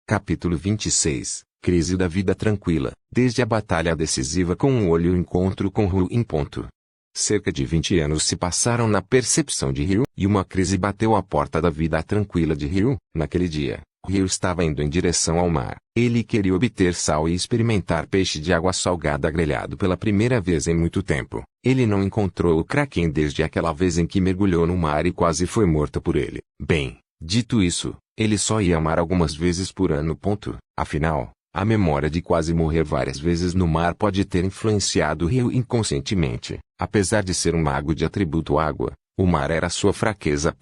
Capítulo 26. Crise da vida tranquila. Desde a batalha decisiva com o olho e o encontro com Ryu em ponto. Cerca de 20 anos se passaram na percepção de Ryu, e uma crise bateu à porta da vida tranquila de Ryu. Naquele dia, Ryu estava indo em direção ao mar. Ele queria obter sal e experimentar peixe de água salgada grelhado pela primeira vez em muito tempo. Ele não encontrou o Kraken desde aquela vez em que mergulhou no mar e quase foi morto por ele. Bem, dito isso, ele só ia amar algumas vezes por ano. Afinal, a memória de quase morrer várias vezes no mar pode ter influenciado Ryu inconscientemente. Apesar de ser um mago de atributo água, o mar era sua fraqueza.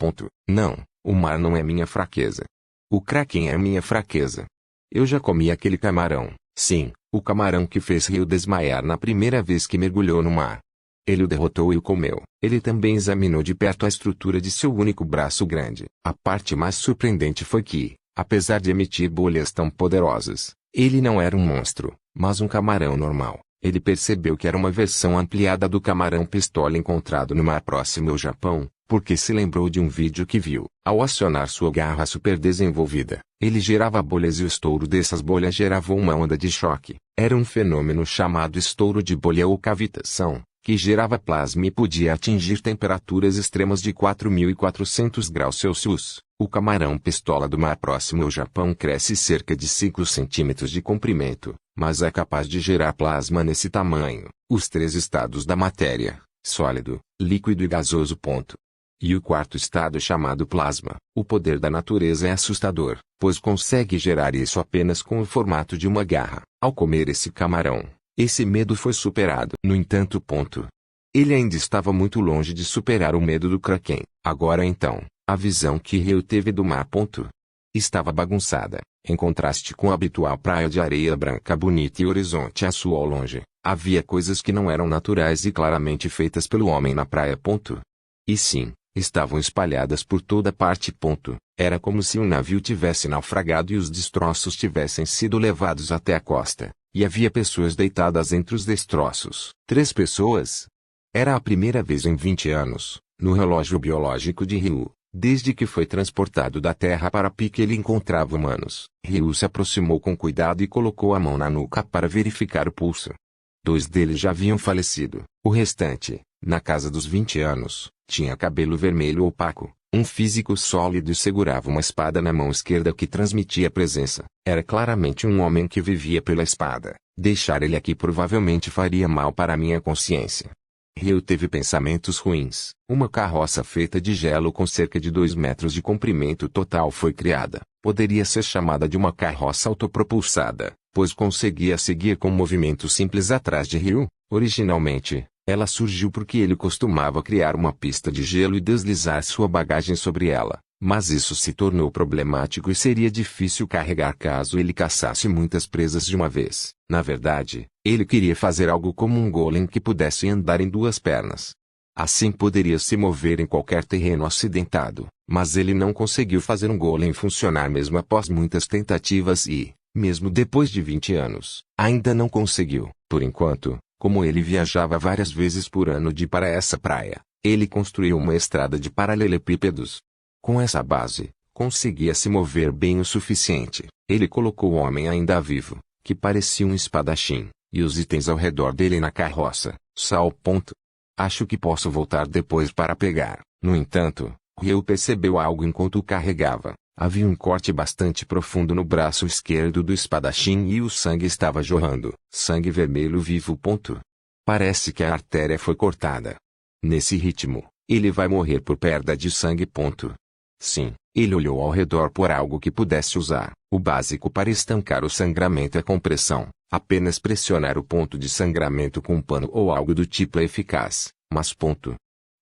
Não, o mar não é minha fraqueza. O Kraken é minha fraqueza. Eu já comi aquele camarão. Sim, o camarão que fez Ryu desmaiar na primeira vez que mergulhou no mar. Ele o derrotou e o comeu. Ele também examinou de perto a estrutura de seu único braço grande. A parte mais surpreendente foi que, apesar de emitir bolhas tão poderosas, ele não era um monstro, mas um camarão normal. Ele percebeu que era uma versão ampliada do camarão pistola encontrado no mar próximo ao Japão, porque se lembrou de um vídeo que viu. Ao acionar sua garra super desenvolvida, ele gerava bolhas e o estouro dessas bolhas gerava uma onda de choque. Era um fenômeno chamado estouro de bolha ou cavitação, que gerava plasma e podia atingir temperaturas extremas de 4.400 graus Celsius. O camarão pistola do mar próximo ao Japão cresce cerca de 5 centímetros de comprimento, mas é capaz de gerar plasma nesse tamanho. Os 3 estados da matéria: sólido, líquido e gasoso. E o quarto estado chamado plasma. O poder da natureza é assustador, pois consegue gerar isso apenas com o formato de uma garra. Ao comer esse camarão, esse medo foi superado. No entanto, ele ainda estava muito longe de superar o medo do Kraken. Agora então, a visão que Ryu teve do mar. Estava bagunçada. Em contraste com a habitual praia de areia branca bonita e horizonte azul ao longe, havia coisas que não eram naturais e claramente feitas pelo homem na praia. E sim, estavam espalhadas por toda parte. Era como se um navio tivesse naufragado e os destroços tivessem sido levados até a costa, e havia pessoas deitadas entre os destroços. 3 pessoas? Era a primeira vez em 20 anos, no relógio biológico de Ryu, desde que foi transportado da Terra para Pi, que ele encontrava humanos. Ryu se aproximou com cuidado e colocou a mão na nuca para verificar o pulso. 2 deles já haviam falecido. O restante, na casa dos 20 anos, tinha cabelo vermelho opaco. Um físico sólido segurava uma espada na mão esquerda que transmitia presença. Era claramente um homem que vivia pela espada. Deixar ele aqui provavelmente faria mal para minha consciência. Ryu teve pensamentos ruins. Uma carroça feita de gelo com cerca de 2 metros de comprimento total foi criada. Poderia ser chamada de uma carroça autopropulsada, pois conseguia seguir com um movimento simples atrás de Ryu. Originalmente, ela surgiu porque ele costumava criar uma pista de gelo e deslizar sua bagagem sobre ela. Mas isso se tornou problemático e seria difícil carregar caso ele caçasse muitas presas de uma vez. Na verdade, ele queria fazer algo como um golem que pudesse andar em 2 pernas. Assim poderia se mover em qualquer terreno acidentado. Mas ele não conseguiu fazer um golem funcionar mesmo após muitas tentativas e, mesmo depois de 20 anos, ainda não conseguiu. Por enquanto, como ele viajava várias vezes por ano para essa praia, ele construiu uma estrada de paralelepípedos. Com essa base, conseguia se mover bem o suficiente. Ele colocou o homem ainda vivo, que parecia um espadachim, e os itens ao redor dele na carroça. Sal. Acho que posso voltar depois para pegar. No entanto, Ryu percebeu algo enquanto o carregava. Havia um corte bastante profundo no braço esquerdo do espadachim e o sangue estava jorrando. Sangue vermelho vivo. Parece que a artéria foi cortada. Nesse ritmo, ele vai morrer por perda de sangue. Sim, ele olhou ao redor por algo que pudesse usar. O básico para estancar o sangramento é compressão. Apenas pressionar o ponto de sangramento com um pano ou algo do tipo é eficaz. Mas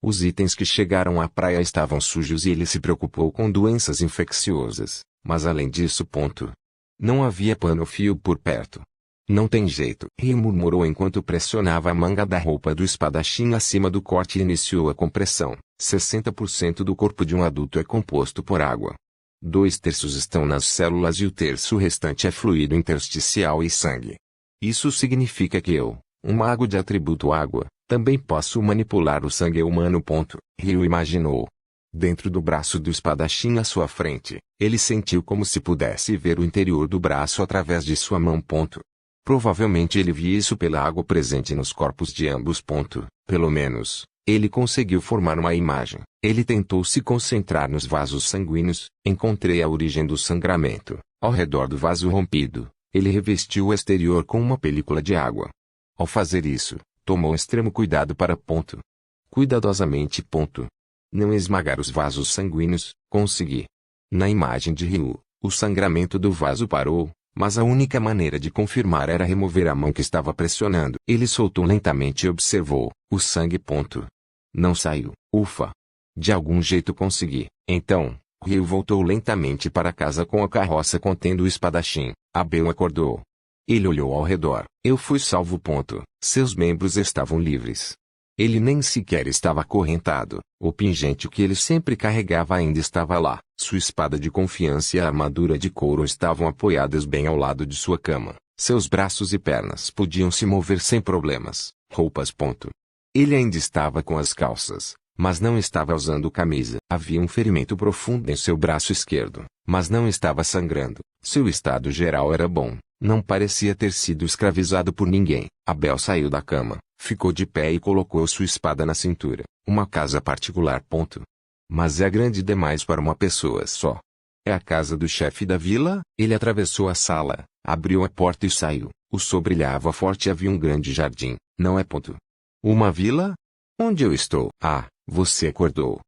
os itens que chegaram à praia estavam sujos e ele se preocupou com doenças infecciosas. Mas além disso, não havia pano ou fio por perto. Não tem jeito. Ryu murmurou enquanto pressionava a manga da roupa do espadachim acima do corte e iniciou a compressão. 60% do corpo de um adulto é composto por água. 2/3 estão nas células e o terço restante é fluido intersticial e sangue. Isso significa que eu, um mago de atributo água, também posso manipular o sangue humano. Ryu imaginou. Dentro do braço do espadachim à sua frente, ele sentiu como se pudesse ver o interior do braço através de sua mão. Provavelmente ele via isso pela água presente nos corpos de ambos. Pelo menos, ele conseguiu formar uma imagem. Ele tentou se concentrar nos vasos sanguíneos. Encontrei a origem do sangramento. Ao redor do vaso rompido, ele revestiu o exterior com uma película de água. Ao fazer isso, tomou extremo cuidado para cuidadosamente. Não esmagar os vasos sanguíneos. Consegui. Na imagem de Ryu, o sangramento do vaso parou, mas a única maneira de confirmar era remover a mão que estava pressionando. Ele soltou lentamente e observou. O sangue. Não saiu. Ufa! De algum jeito consegui. Então, Ryu voltou lentamente para casa com a carroça contendo o espadachim. Abel acordou. Ele olhou ao redor. Eu fui salvo. Seus membros estavam livres. Ele nem sequer estava acorrentado. O pingente que ele sempre carregava ainda estava lá. Sua espada de confiança e a armadura de couro estavam apoiadas bem ao lado de sua cama. Seus braços e pernas podiam se mover sem problemas. Roupas. Ele ainda estava com as calças, mas não estava usando camisa. Havia um ferimento profundo em seu braço esquerdo, mas não estava sangrando. Seu estado geral era bom. Não parecia ter sido escravizado por ninguém. Abel saiu da cama, ficou de pé e colocou sua espada na cintura. Uma casa particular. Mas é grande demais para uma pessoa só. É a casa do chefe da vila? Ele atravessou a sala, abriu a porta e saiu. O sol brilhava forte e havia um grande jardim. Não é? Uma vila? Onde eu estou? Ah, você acordou.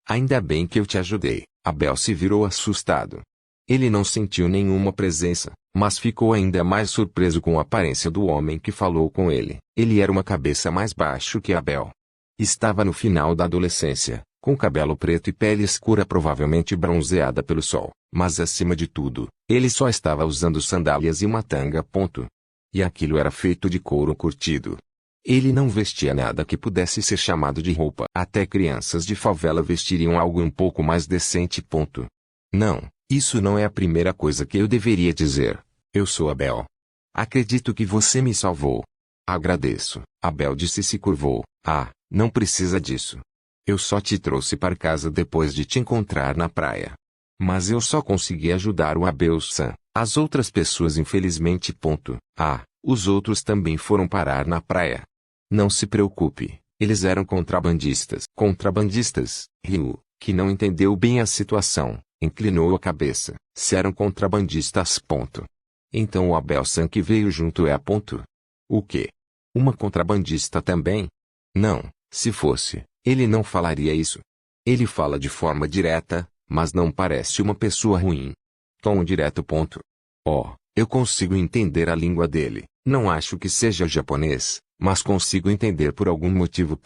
Ainda bem que eu te ajudei. Abel se virou assustado. Ele não sentiu nenhuma presença, mas ficou ainda mais surpreso com a aparência do homem que falou com ele. Ele era uma cabeça mais baixo que Abel. Estava no final da adolescência, com cabelo preto e pele escura provavelmente bronzeada pelo sol. Mas acima de tudo, ele só estava usando sandálias e uma tanga. E aquilo era feito de couro curtido. Ele não vestia nada que pudesse ser chamado de roupa. Até crianças de favela vestiriam algo um pouco mais decente. Não, isso não é a primeira coisa que eu deveria dizer. Eu sou Abel. Acredito que você me salvou. Agradeço. Abel disse e se curvou. Ah, não precisa disso. Eu só te trouxe para casa depois de te encontrar na praia. Mas eu só consegui ajudar o Abel-san. As outras pessoas infelizmente. Ah, os outros também foram parar na praia. Não se preocupe, eles eram contrabandistas. Contrabandistas? Ryu, que não entendeu bem a situação, inclinou a cabeça. Se eram contrabandistas. Então o Abel-san que veio junto é. O quê? Uma contrabandista também? Não, se fosse, ele não falaria isso. Ele fala de forma direta, mas não parece uma pessoa ruim. Tom direto. Oh, eu consigo entender a língua dele. Não acho que seja japonês, mas consigo entender por algum motivo.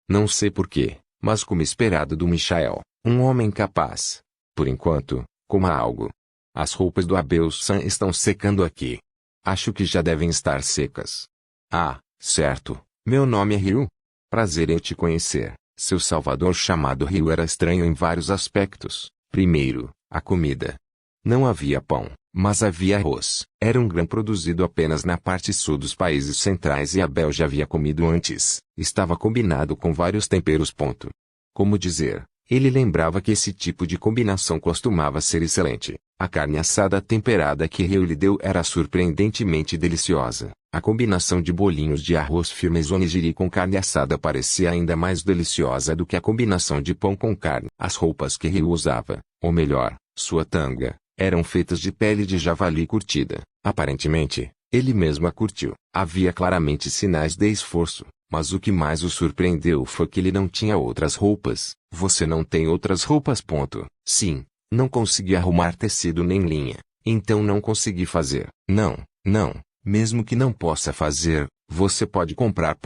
Não sei porquê, mas como esperado do Michael, um homem capaz. Por enquanto, coma algo. As roupas do Abel-san estão secando aqui. Acho que já devem estar secas. Ah, certo. Meu nome é Ryu. Prazer em te conhecer. Seu salvador chamado Ryu era estranho em vários aspectos. Primeiro, a comida. Não havia pão, mas havia arroz. Era um grão produzido apenas na parte sul dos países centrais e Abel já havia comido antes. Estava combinado com vários temperos. Como dizer, ele lembrava que esse tipo de combinação costumava ser excelente. A carne assada temperada que Ryu lhe deu era surpreendentemente deliciosa. A combinação de bolinhos de arroz firmes onigiri com carne assada parecia ainda mais deliciosa do que a combinação de pão com carne. As roupas que Ryu usava, ou melhor, sua tanga, eram feitas de pele de javali curtida. Aparentemente, ele mesmo a curtiu. Havia claramente sinais de esforço, mas o que mais o surpreendeu foi que ele não tinha outras roupas. Você não tem outras roupas? Sim, não consegui arrumar tecido nem linha, então não consegui fazer. Não. Mesmo que não possa fazer, você pode comprar.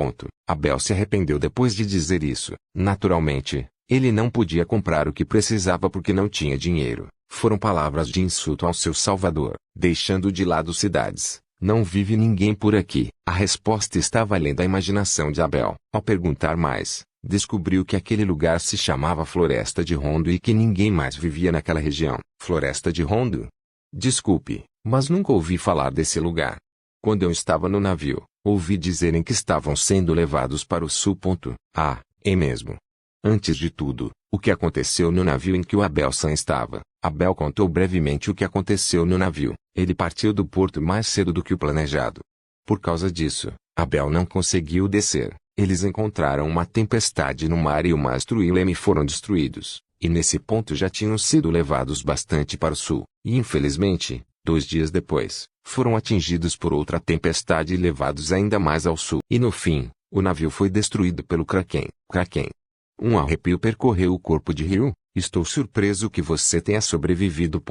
Abel se arrependeu depois de dizer isso. Naturalmente, ele não podia comprar o que precisava porque não tinha dinheiro. Foram palavras de insulto ao seu salvador. Deixando de lado cidades, não vive ninguém por aqui. A resposta estava além da imaginação de Abel. Ao perguntar mais, descobriu que aquele lugar se chamava Floresta de Rondo e que ninguém mais vivia naquela região. Floresta de Rondo? Desculpe, mas nunca ouvi falar desse lugar. Quando eu estava no navio, ouvi dizerem que estavam sendo levados para o sul. Ah, é mesmo? Antes de tudo, o que aconteceu no navio em que o Abel-san estava. Abel contou brevemente o que aconteceu no navio. Ele partiu do porto mais cedo do que o planejado. Por causa disso, Abel não conseguiu descer. Eles encontraram uma tempestade no mar e o mastro e o leme foram destruídos. E nesse ponto já tinham sido levados bastante para o sul. E infelizmente, 2 dias depois, foram atingidos por outra tempestade e levados ainda mais ao sul. E no fim, o navio foi destruído pelo Kraken. Um arrepio percorreu o corpo de Ryu. Estou surpreso que você tenha sobrevivido.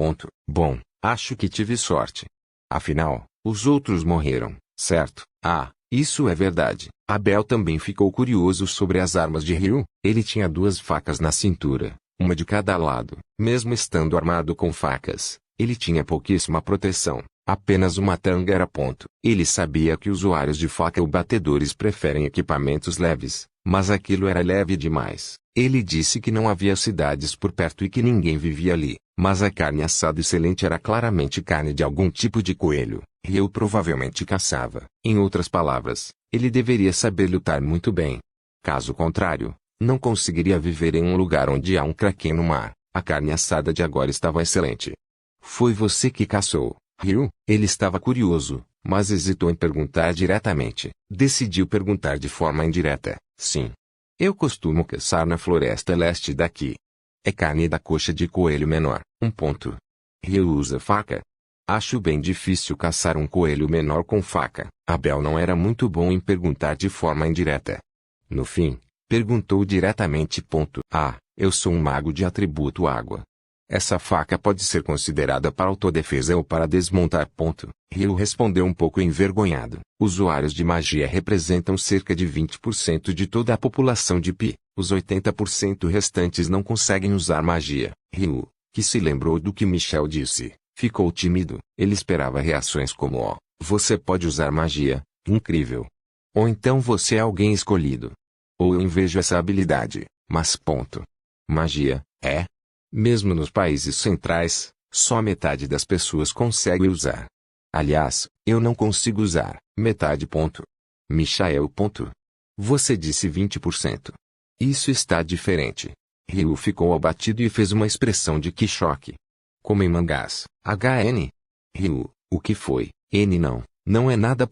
Bom, acho que tive sorte. Afinal, os outros morreram, certo? Ah, isso é verdade. Abel também ficou curioso sobre as armas de Ryu. Ele tinha 2 facas na cintura, uma de cada lado. Mesmo estando armado com facas, ele tinha pouquíssima proteção. Apenas uma tanga era ponto. Ele sabia que usuários de faca ou batedores preferem equipamentos leves, mas aquilo era leve demais. Ele disse que não havia cidades por perto e que ninguém vivia ali, mas a carne assada excelente era claramente carne de algum tipo de coelho. Ryu provavelmente caçava. Em outras palavras, ele deveria saber lutar muito bem. Caso contrário, não conseguiria viver em um lugar onde há um Kraken no mar. A carne assada de agora estava excelente. Foi você que caçou, Ryu? Ele estava curioso, mas hesitou em perguntar diretamente. Decidiu perguntar de forma indireta. Sim. Eu costumo caçar na floresta leste daqui. É carne da coxa de coelho menor. Ryu usa faca? Acho bem difícil caçar um coelho menor com faca. Abel não era muito bom em perguntar de forma indireta. No fim, perguntou diretamente. Ah, eu sou um mago de atributo água. Essa faca pode ser considerada para autodefesa ou para desmontar. Ryu respondeu um pouco envergonhado. Usuários de magia representam cerca de 20% de toda a população de Pi. Os 80% restantes não conseguem usar magia. Ryu, que se lembrou do que Michel disse, ficou tímido. Ele esperava reações como: "Oh, você pode usar magia, incrível." Ou então você é alguém escolhido. Ou eu invejo essa habilidade, mas magia, é? Mesmo nos países centrais, só metade das pessoas consegue usar. Aliás, eu não consigo usar metade. Michael. Você disse 20%. Isso está diferente. Ryu ficou abatido e fez uma expressão de que choque. Como em mangás. HN. Ryu, o que foi? N não é nada.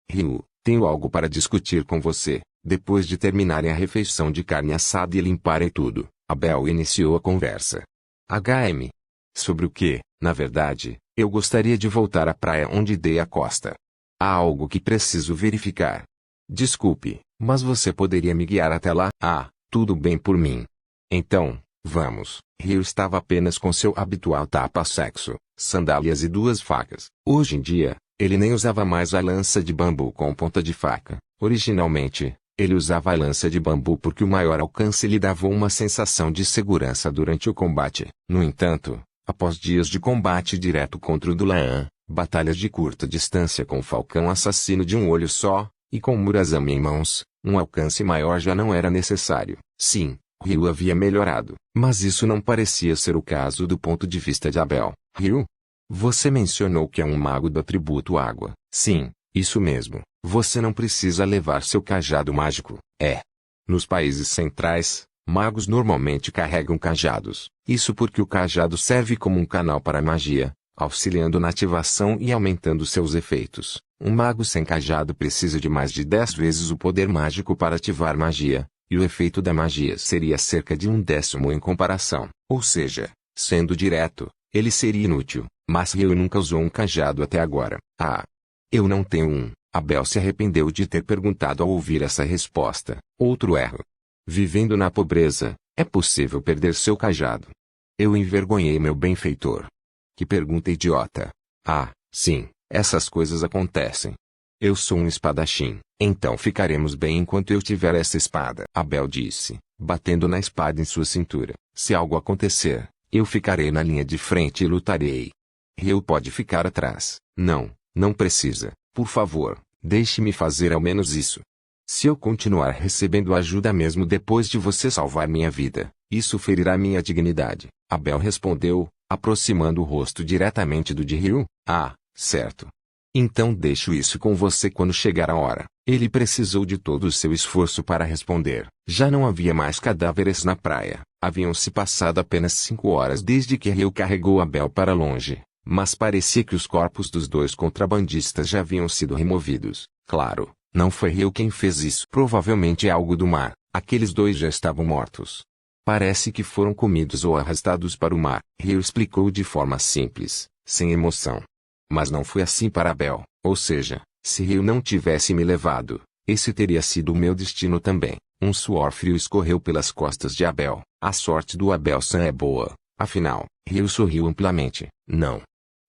Ryu, tenho algo para discutir com você. Depois de terminarem a refeição de carne assada e limparem tudo, Abel iniciou a conversa. HM. Sobre o que? Na verdade, eu gostaria de voltar à praia onde dei a costa. Há algo que preciso verificar. Desculpe, mas você poderia me guiar até lá? Ah, tudo bem por mim. Então, vamos. Ryu estava apenas com seu habitual tapa-sexo, sandálias e 2 facas. Hoje em dia, ele nem usava mais a lança de bambu com ponta de faca. Originalmente, ele usava a lança de bambu porque o maior alcance lhe dava uma sensação de segurança durante o combate. No entanto, após dias de combate direto contra o Dulan, batalhas de curta distância com o falcão assassino de um olho só, e com Murazami em mãos, um alcance maior já não era necessário. Sim, Ryu havia melhorado, mas isso não parecia ser o caso do ponto de vista de Abel. Ryu? Você mencionou que é um mago do atributo água. Sim, isso mesmo. Você não precisa levar seu cajado mágico. Nos países centrais, magos normalmente carregam cajados. Isso porque o cajado serve como um canal para a magia, auxiliando na ativação e aumentando seus efeitos. Um mago sem cajado precisa de mais de 10 vezes o poder mágico para ativar magia, e o efeito da magia seria cerca de 1/10 em comparação. Ou seja, sendo direto, ele seria inútil. Mas Ryu nunca usou um cajado até agora. Ah, eu não tenho um. Abel se arrependeu de ter perguntado ao ouvir essa resposta. Outro erro. Vivendo na pobreza, é possível perder seu cajado. Eu envergonhei meu benfeitor. Que pergunta idiota. Ah, sim, essas coisas acontecem. Eu sou um espadachim, então ficaremos bem enquanto eu tiver essa espada. Abel disse, batendo na espada em sua cintura. Se algo acontecer, eu ficarei na linha de frente e lutarei. Ryu pode ficar atrás. Não precisa. Por favor, deixe-me fazer ao menos isso. Se eu continuar recebendo ajuda mesmo depois de você salvar minha vida, isso ferirá minha dignidade. Abel respondeu, aproximando o rosto diretamente do de Ryu. Ah, certo. Então deixo isso com você quando chegar a hora. Ele precisou de todo o seu esforço para responder. Já não havia mais cadáveres na praia. Haviam-se passado apenas 5 horas desde que Ryu carregou Abel para longe. Mas parecia que os corpos dos 2 contrabandistas já haviam sido removidos. Claro, não foi Ryu quem fez isso. Provavelmente é algo do mar. Aqueles 2 já estavam mortos. Parece que foram comidos ou arrastados para o mar. Ryu explicou de forma simples, sem emoção. Mas não foi assim para Abel. Ou seja, se Ryu não tivesse me levado, esse teria sido o meu destino também. Um suor frio escorreu pelas costas de Abel. A sorte do Abel-san é boa. Afinal, Ryu sorriu amplamente. Não.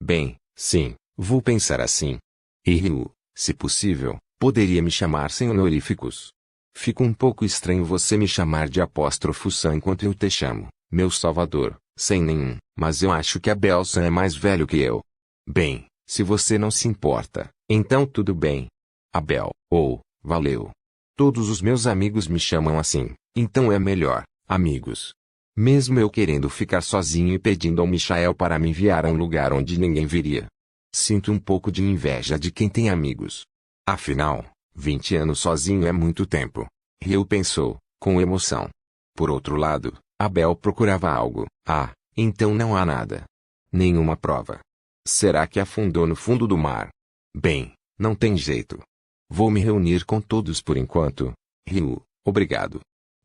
Bem, sim, vou pensar assim. E Ryu, se possível, poderia me chamar sem honoríficos. Fica um pouco estranho você me chamar de apóstrofo-san enquanto eu te chamo, meu salvador, sem nenhum. Mas eu acho que Abel-san é mais velho que eu. Bem, se você não se importa, então tudo bem. Abel, valeu. Todos os meus amigos me chamam assim, então é melhor, amigos. Mesmo eu querendo ficar sozinho e pedindo ao Michael para me enviar a um lugar onde ninguém viria. Sinto um pouco de inveja de quem tem amigos. Afinal, 20 anos sozinho é muito tempo. Ryu pensou, com emoção. Por outro lado, Abel procurava algo. Ah, então não há nada. Nenhuma prova. Será que afundou no fundo do mar? Bem, não tem jeito. Vou me reunir com todos por enquanto. Ryu, obrigado.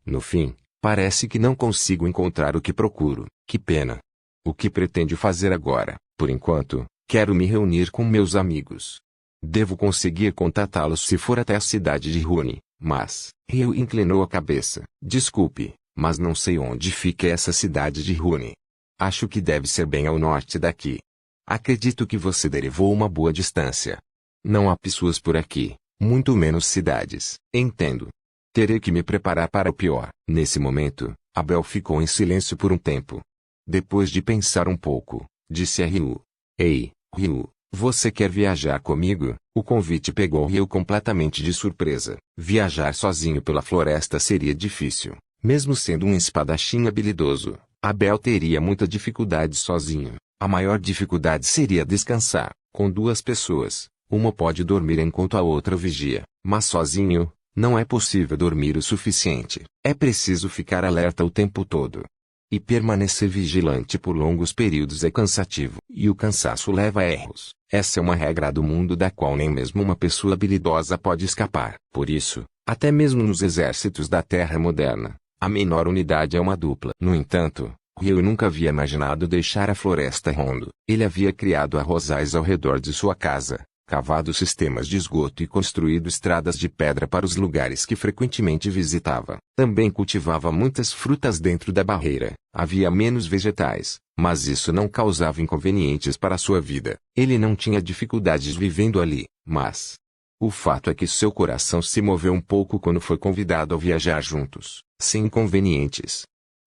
No fim, parece que não consigo encontrar o que procuro. Que pena. O que pretende fazer agora? Por enquanto, quero me reunir com meus amigos. Devo conseguir contatá-los se for até a cidade de Rune, mas... Ryu inclinou a cabeça. Desculpe, mas não sei onde fica essa cidade de Rune. Acho que deve ser bem ao norte daqui. Acredito que você derivou uma boa distância. Não há pessoas por aqui, muito menos cidades. Entendo. Terei que me preparar para o pior. Nesse momento, Abel ficou em silêncio por um tempo. Depois de pensar um pouco, disse a Ryu. Ei, Ryu, você quer viajar comigo? O convite pegou Ryu completamente de surpresa. Viajar sozinho pela floresta seria difícil. Mesmo sendo um espadachim habilidoso, Abel teria muita dificuldade sozinho. A maior dificuldade seria descansar. Com 2 pessoas, uma pode dormir enquanto a outra vigia. Mas sozinho, não é possível dormir o suficiente. É preciso ficar alerta o tempo todo. E permanecer vigilante por longos períodos é cansativo. E o cansaço leva a erros. Essa é uma regra do mundo da qual nem mesmo uma pessoa habilidosa pode escapar. Por isso, até mesmo nos exércitos da Terra moderna, a menor unidade é uma dupla. No entanto, Ryu nunca havia imaginado deixar a floresta Hondo. Ele havia criado arrozais ao redor de sua casa, cavado sistemas de esgoto e construído estradas de pedra para os lugares que frequentemente visitava. Também cultivava muitas frutas dentro da barreira. Havia menos vegetais, mas isso não causava inconvenientes para sua vida. Ele não tinha dificuldades vivendo ali, mas... O fato é que seu coração se moveu um pouco quando foi convidado a viajar juntos, sem inconvenientes.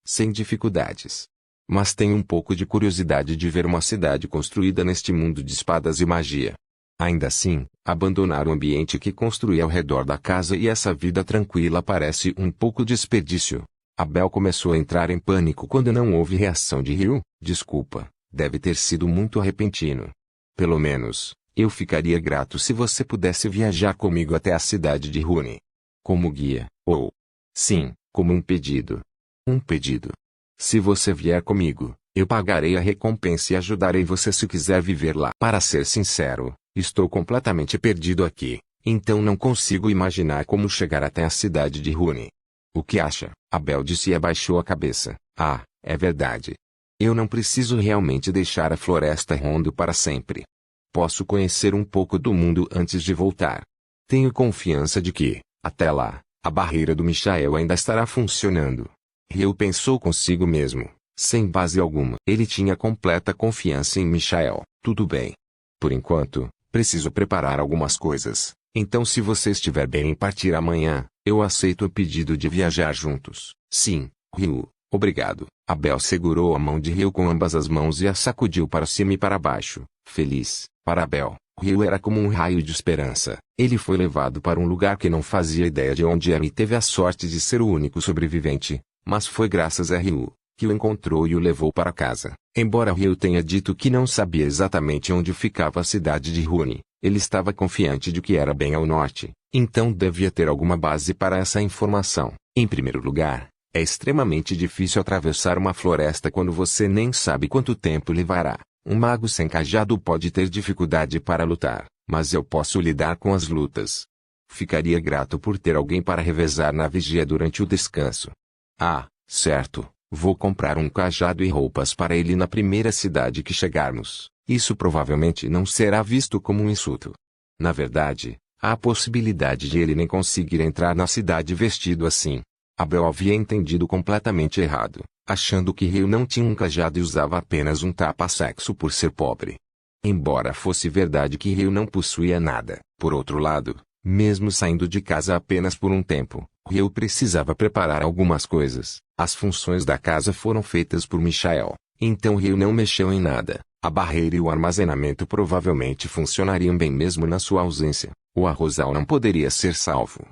Sem dificuldades. Mas tenho um pouco de curiosidade de ver uma cidade construída neste mundo de espadas e magia. Ainda assim, abandonar o ambiente que construí ao redor da casa e essa vida tranquila parece um pouco desperdício. Abel começou a entrar em pânico quando não houve reação de Ryu. Desculpa, deve ter sido muito repentino. Pelo menos, eu ficaria grato se você pudesse viajar comigo até a cidade de Rune. Como guia, ou... Sim, como um pedido. Um pedido. Se você vier comigo, eu pagarei a recompensa e ajudarei você se quiser viver lá. Para ser sincero, estou completamente perdido aqui, então não consigo imaginar como chegar até a cidade de Rune. O que acha? Abel disse e abaixou a cabeça. Ah, é verdade. Eu não preciso realmente deixar a floresta Hondo para sempre. Posso conhecer um pouco do mundo antes de voltar. Tenho confiança de que, até lá, a barreira do Michael ainda estará funcionando. Ryu pensou consigo mesmo, sem base alguma. Ele tinha completa confiança em Michael. Tudo bem. Por enquanto, preciso preparar algumas coisas. Então se você estiver bem em partir amanhã, eu aceito o pedido de viajar juntos. Sim, Ryu, obrigado. Abel segurou a mão de Ryu com ambas as mãos e a sacudiu para cima e para baixo. Feliz, para Abel, Ryu era como um raio de esperança. Ele foi levado para um lugar que não fazia ideia de onde era e teve a sorte de ser o único sobrevivente. Mas foi graças a Ryu, que o encontrou e o levou para casa. Embora Ryu tenha dito que não sabia exatamente onde ficava a cidade de Rune, Ele estava confiante de que era bem ao norte, então devia ter alguma base para essa informação. Em primeiro lugar, é extremamente difícil atravessar uma floresta quando você nem sabe quanto tempo levará. Um mago sem cajado pode ter dificuldade para lutar, mas eu posso lidar com as lutas. Ficaria grato por ter alguém para revezar na vigia durante o descanso. Ah, certo, vou comprar um cajado e roupas para ele na primeira cidade que chegarmos. Isso provavelmente não será visto como um insulto. Na verdade, há a possibilidade de ele nem conseguir entrar na cidade vestido assim. Abel havia entendido completamente errado, achando que Rio não tinha um cajado e usava apenas um tapa-sexo por ser pobre. Embora fosse verdade que Rio não possuía nada, por outro lado, mesmo saindo de casa apenas por um tempo, Rio precisava preparar algumas coisas. As funções da casa foram feitas por Michael, então Rio não mexeu em nada. A barreira e o armazenamento provavelmente funcionariam bem mesmo na sua ausência. O arrozal não poderia ser salvo.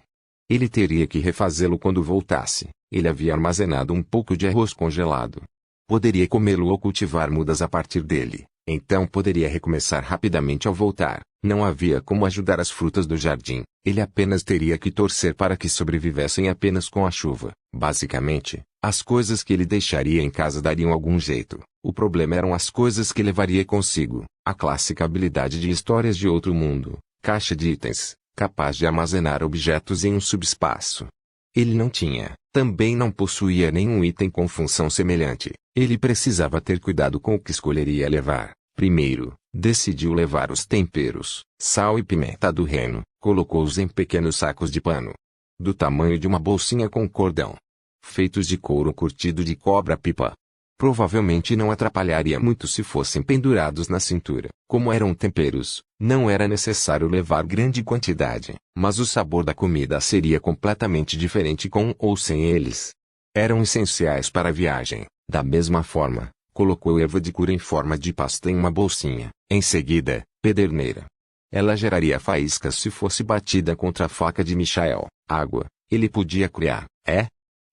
Ele teria que refazê-lo quando voltasse. Ele havia armazenado um pouco de arroz congelado. Poderia comê-lo ou cultivar mudas a partir dele. Então poderia recomeçar rapidamente ao voltar. Não havia como ajudar as frutas do jardim. Ele apenas teria que torcer para que sobrevivessem apenas com a chuva. Basicamente, as coisas que ele deixaria em casa dariam algum jeito. O problema eram as coisas que levaria consigo. A clássica habilidade de histórias de outro mundo. Caixa de itens, capaz de armazenar objetos em um subespaço. Ele não tinha. Também não possuía nenhum item com função semelhante. Ele precisava ter cuidado com o que escolheria levar. Primeiro, decidiu levar os temperos, sal e pimenta do reino, colocou-os em pequenos sacos de pano, do tamanho de uma bolsinha com cordão, feitos de couro curtido de cobra-pipa. Provavelmente não atrapalharia muito se fossem pendurados na cintura. Como eram temperos, não era necessário levar grande quantidade, mas o sabor da comida seria completamente diferente com ou sem eles. Eram essenciais para a viagem. Da mesma forma, colocou erva de cura em forma de pasta em uma bolsinha. Em seguida, pederneira. Ela geraria faíscas se fosse batida contra a faca de Michael. Água, ele podia criar.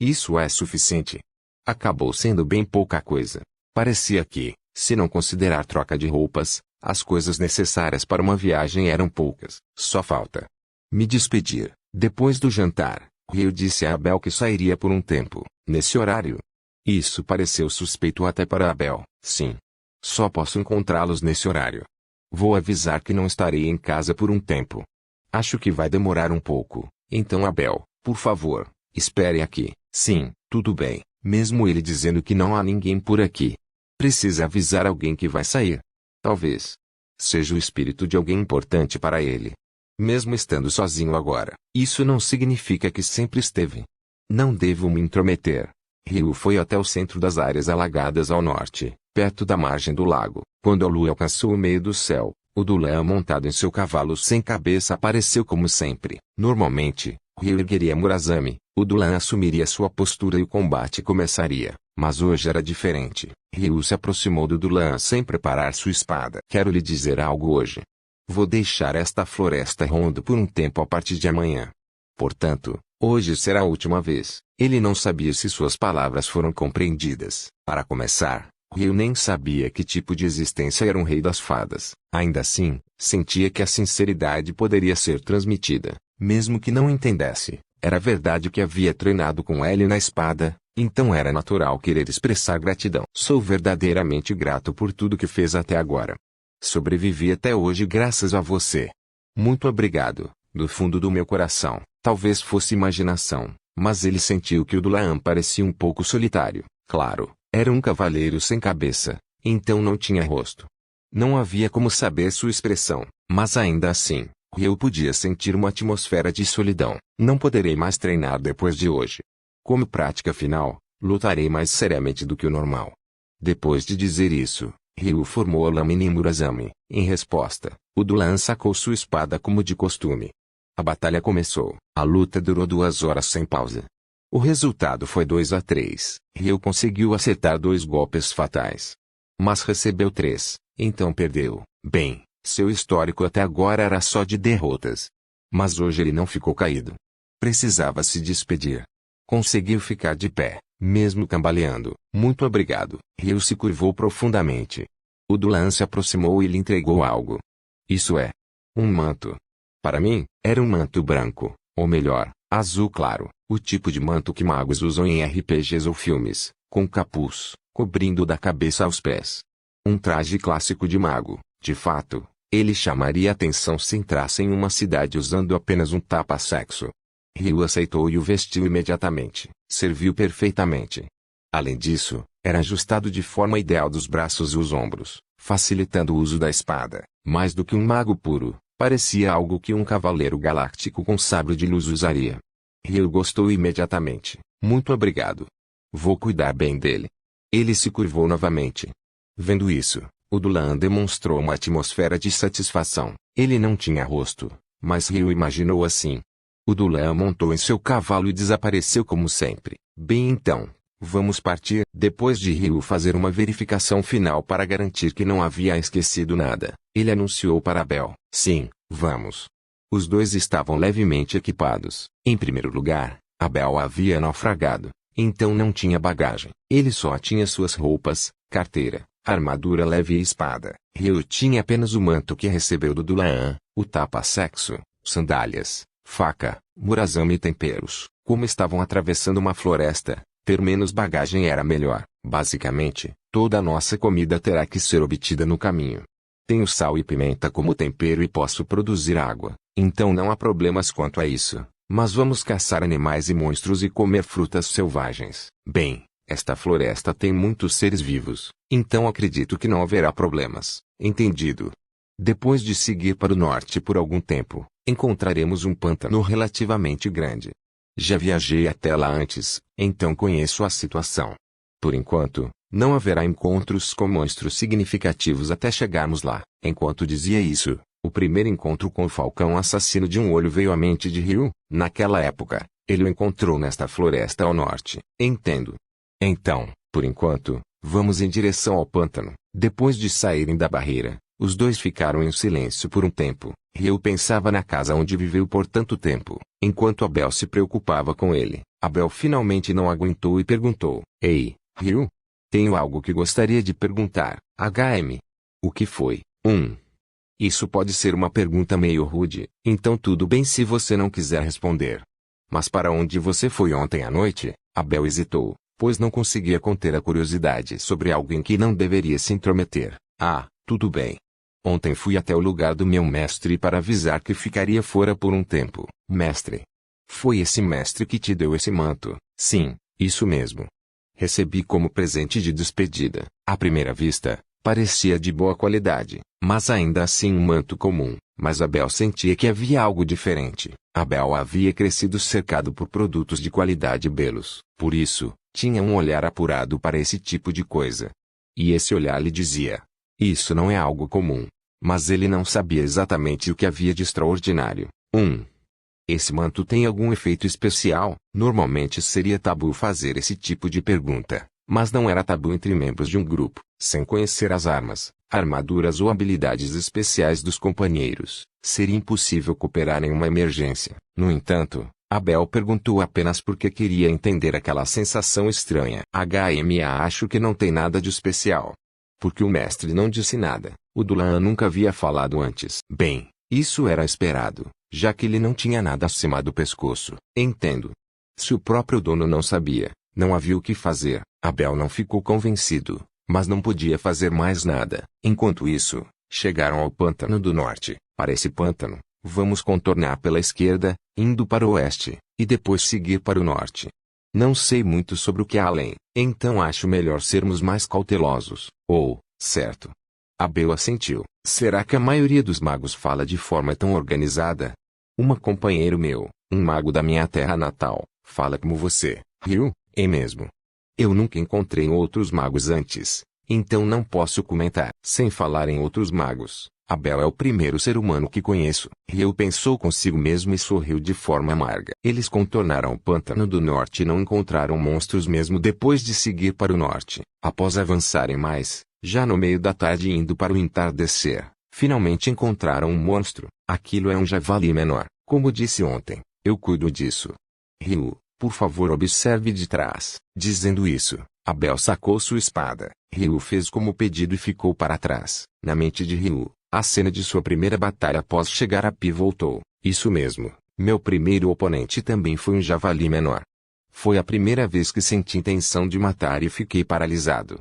Isso é suficiente. Acabou sendo bem pouca coisa. Parecia que, se não considerar troca de roupas, as coisas necessárias para uma viagem eram poucas. Só falta me despedir. Depois do jantar, Rio disse a Abel que sairia por um tempo. Nesse horário? Isso pareceu suspeito até para Abel. Sim. Só posso encontrá-los nesse horário. Vou avisar que não estarei em casa por um tempo. Acho que vai demorar um pouco. Então Abel, por favor, espere aqui. Sim, tudo bem. Mesmo ele dizendo que não há ninguém por aqui. Precisa avisar alguém que vai sair. Talvez seja o espírito de alguém importante para ele. Mesmo estando sozinho agora, isso não significa que sempre esteve. Não devo me intrometer. Ryu foi até o centro das áreas alagadas ao norte, perto da margem do lago. Quando a lua alcançou o meio do céu, o Dulan montado em seu cavalo sem cabeça apareceu como sempre. Normalmente, Ryu ergueria Murazami, o Dulan assumiria sua postura e o combate começaria. Mas hoje era diferente. Ryu se aproximou do Dulan sem preparar sua espada. Quero lhe dizer algo hoje. Vou deixar esta floresta rondo por um tempo a partir de amanhã. Portanto, hoje será a última vez. Ele não sabia se suas palavras foram compreendidas. Para começar, Ryu nem sabia que tipo de existência era um rei das fadas. Ainda assim, sentia que a sinceridade poderia ser transmitida, mesmo que não entendesse. Era verdade que havia treinado com L na espada, então era natural querer expressar gratidão. Sou verdadeiramente grato por tudo que fez até agora. Sobrevivi até hoje graças a você. Muito obrigado, do fundo do meu coração. Talvez fosse imaginação, mas ele sentiu que o Dulan parecia um pouco solitário. Claro, era um cavaleiro sem cabeça, então não tinha rosto. Não havia como saber sua expressão, mas ainda assim, Ryu podia sentir uma atmosfera de solidão. Não poderei mais treinar depois de hoje. Como prática final, lutarei mais seriamente do que o normal. Depois de dizer isso, Ryu formou a lâmina em Murazami. Em resposta, o Dulan sacou sua espada como de costume. A batalha começou. A luta durou 2 horas sem pausa. O resultado foi 2-3. Ryu conseguiu acertar 2 golpes fatais. Mas recebeu 3, então perdeu. Bem, seu histórico até agora era só de derrotas. Mas hoje ele não ficou caído. Precisava se despedir. Conseguiu ficar de pé, mesmo cambaleando. Muito obrigado. Ryu se curvou profundamente. O Dulan se aproximou e lhe entregou algo. Isso é Um manto. Para mim, era um manto branco, ou melhor, azul claro, o tipo de manto que magos usam em RPGs ou filmes, com capuz, cobrindo da cabeça aos pés. Um traje clássico de mago, de fato, ele chamaria atenção se entrasse em uma cidade usando apenas um tapa-sexo. Ryu aceitou e o vestiu imediatamente, serviu perfeitamente. Além disso, era ajustado de forma ideal dos braços e os ombros, facilitando o uso da espada. Mais do que um mago puro, parecia algo que um cavaleiro galáctico com sabre de luz usaria. Ryu gostou imediatamente. Muito obrigado. Vou cuidar bem dele. Ele se curvou novamente. Vendo isso, o Dulan demonstrou uma atmosfera de satisfação. Ele não tinha rosto, mas Ryu imaginou assim. O Dulan montou em seu cavalo e desapareceu como sempre. Bem então, vamos partir. Depois de Ryu fazer uma verificação final para garantir que não havia esquecido nada, ele anunciou para Bel: sim, vamos. Os dois estavam levemente equipados. Em primeiro lugar, Abel havia naufragado, então não tinha bagagem. Ele só tinha suas roupas, carteira, armadura leve e espada. Ryu tinha apenas o manto que recebeu do Dulan, o tapa-sexo, sandálias, faca, murazama e temperos. Como estavam atravessando uma floresta, ter menos bagagem era melhor. Basicamente, toda a nossa comida terá que ser obtida no caminho. Tenho sal e pimenta como tempero e posso produzir água, então não há problemas quanto a isso. Mas vamos caçar animais e monstros e comer frutas selvagens. Bem, esta floresta tem muitos seres vivos, então acredito que não haverá problemas. Entendido? Depois de seguir para o norte por algum tempo, encontraremos um pântano relativamente grande. Já viajei até lá antes, então conheço a situação. Por enquanto, não haverá encontros com monstros significativos até chegarmos lá. Enquanto dizia isso, o primeiro encontro com o falcão assassino de um olho veio à mente de Ryu. Naquela época, ele o encontrou nesta floresta ao norte. Entendo. Então, por enquanto, vamos em direção ao pântano. Depois de saírem da barreira, os dois ficaram em silêncio por um tempo. Ryu pensava na casa onde viveu por tanto tempo, enquanto Abel se preocupava com ele. Abel finalmente não aguentou e perguntou: Ei, Ryu? Tenho algo que gostaria de perguntar. O que foi? Isso pode ser uma pergunta meio rude, então tudo bem se você não quiser responder. Mas para onde você foi ontem à noite? Abel hesitou, pois não conseguia conter a curiosidade sobre algo em que não deveria se intrometer. Tudo bem. Ontem fui até o lugar do meu mestre para avisar que ficaria fora por um tempo. Mestre? Foi esse mestre que te deu esse manto? Sim, isso mesmo. Recebi como presente de despedida. À primeira vista, parecia de boa qualidade, mas ainda assim um manto comum. Mas Abel sentia que havia algo diferente. Abel havia crescido cercado por produtos de qualidade belos. Por isso, tinha um olhar apurado para esse tipo de coisa. E esse olhar lhe dizia: isso não é algo comum. Mas ele não sabia exatamente o que havia de extraordinário. Esse manto tem algum efeito especial? Normalmente seria tabu fazer esse tipo de pergunta, mas não era tabu entre membros de um grupo, sem conhecer as armas, armaduras ou habilidades especiais dos companheiros. Seria impossível cooperar em uma emergência. No entanto, Abel perguntou apenas porque queria entender aquela sensação estranha. Acho que não tem nada de especial. Porque o mestre não disse nada, o Dulan nunca havia falado antes. Bem, isso era esperado, já que ele não tinha nada acima do pescoço. Entendo. Se o próprio dono não sabia, não havia o que fazer. Abel não ficou convencido, mas não podia fazer mais nada. Enquanto isso, chegaram ao pântano do norte. Para esse pântano, vamos contornar pela esquerda, indo para o oeste, e depois seguir para o norte. Não sei muito sobre o que há além, então acho melhor sermos mais cautelosos. Certo. Abel assentiu. Será que a maioria dos magos fala de forma tão organizada? Companheiro meu, um mago da minha terra natal, fala como você, Ryu, é mesmo? Eu nunca encontrei outros magos antes, então não posso comentar. Sem falar em outros magos, Abel é o primeiro ser humano que conheço. Ryu pensou consigo mesmo e sorriu de forma amarga. Eles contornaram o pântano do norte e não encontraram monstros mesmo depois de seguir para o norte. Após avançarem mais, já no meio da tarde indo para o entardecer, finalmente encontraram um monstro. Aquilo é um javali menor. Como disse ontem, eu cuido disso. Ryu, por favor observe de trás. Dizendo isso, Abel sacou sua espada. Ryu fez como pedido e ficou para trás. Na mente de Ryu, A cena de sua primeira batalha após chegar a Pi voltou. Isso mesmo, meu primeiro oponente também foi um javali menor. Foi a primeira vez que senti intenção de matar e fiquei paralisado.